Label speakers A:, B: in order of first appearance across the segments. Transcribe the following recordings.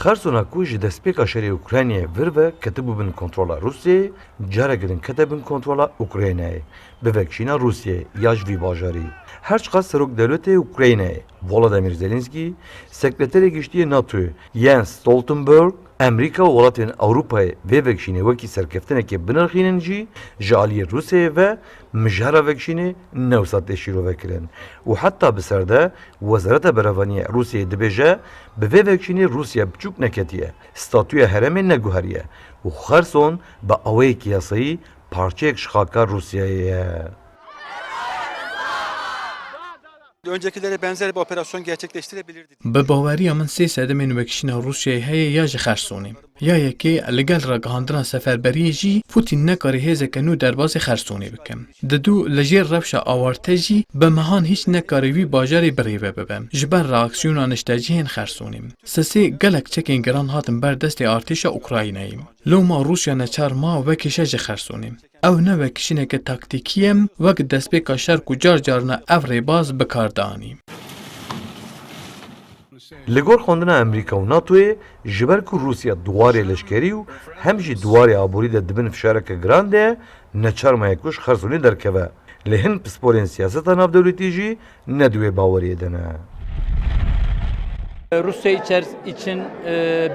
A: Xersona ku ji destpêka şerê Ukraynayê vir ve ketibû bin kontrola Rusyayê, carekî kete bin kontrola Ukraynayê. Bi vekşîna Rusyayê ya ji vî bajarî. Her çiqas serok devletê Ukraynayê, Volodymyr Zelenskî, sekreterê giştiyê NATOyê Jens Stoltenberg, Amerîka û welatên Ewropayê vê vekşînê wekî serkeftinekê binirxînin jî ji aliyê Rusyayê ve mijara vekşînê newsa tê şîrovekirin. û heta bi ser de Wezareta Berevaniya Rusyayê dibêje bi vê vekşînê Rusya biçûk neketiye, statûya herêmê neguheriye û Xerson bi awayekî yasayî parçeyek ji xaka Rusyayê ye.
B: Öncekilere benzer bir operasyon gerçekleştirebilirdi.
C: Bi baweriya min sê sedemên wekişîna Rûsyayê heye ya ji Xersonê. Ya yekê li gel ragihandina seferberiyê jî Putin nekarî hêzeke nû derbasê Xersonê bike. Di dû li jêr rewşa awarte jî bi mehan hîç nekarî wî bajarê birêve bibe ji ber reaksiyona niştecihên Xersonê. Sesê gelek çekên giran hatin ber destê artêşa Ukraynayê. Loma Rûsya neçar ma wekîşe ji Xersonê. Ew ne wekişîneke taktîkî ye wek destpêka şer ku car carna ev rêbaz bikar danî.
A: Li gor xwendina Amerîka û NATOyê ji ber ku Rusya duwarê leşkerî û hem jî duwarê aborî de dibin fişareke giran de neçarmaya ku ji Xersonê derkeve. Li hin pisporên siyaseta navdewletî jî ne di wê baweriyê de ne.
D: Rusya için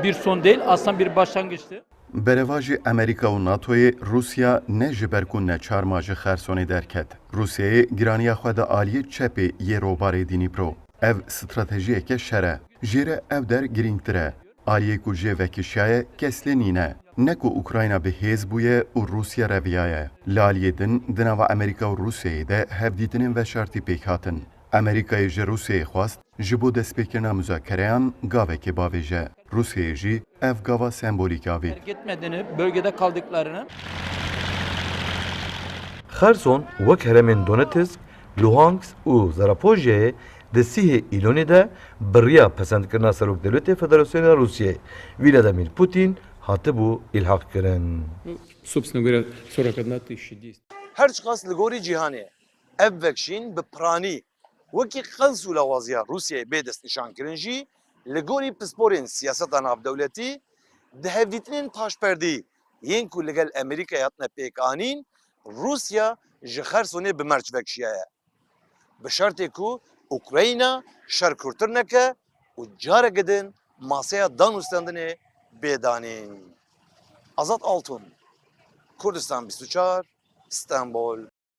D: bir son değil, aslında bir başlangıçtı.
E: Berevajî Amerîka û NATOyê Rusya ne ji ber ku neçarma ji Xersonê derket. Rusyayê giraniya xwe de aliyê çepê yê robarê Dnîpro. Ev stratejiyeke şer e. Jêre ev der girîngtir e. Aliyê ku jê vekişaye keslê nîne. Ne ku Ukrayna bi hêz bûye û Rusya reviyaye. Li aliyê din di nava Amerîka û Rusyayê de hevdîtinên veşartî pêk hatin. Amerîkayê ji Rusyayê xwast ji bo destpêkirina müzakereyan gavekê bavêje. Rusyayê jî ev gava sembolîk avî.
D: Terk etmediğini, bölgede kaldıklarını.
A: Xerson wek heremên Donetsk, Luhansk û Zaporojyeyê di sîhê îlonê de biriya pesendkirina Serokdewletê Federasyona Rusyayê Vladimir Putin hatibû îlhaq kirin.
F: Собственно говоря, 41 тысяча действий.
G: Her çiqas li gorî cîhanê ev vekşîn bi piranî wekî qels û lawaziya Rusyayê bê destnîşankirin jî li gorî pisporên siyaseta navdewletî di hevdîtinên paşperdî yên ku li gel Amerîkayê hatine pêkanîn Rusya ji Xersonê bi merc vekşiyaye. Bi şertê ku Ukrayna şerkûrtir neke û careke din masaya danûstendinê bêdanîn. Azad Altun, Kurdistan 24, İstanbul.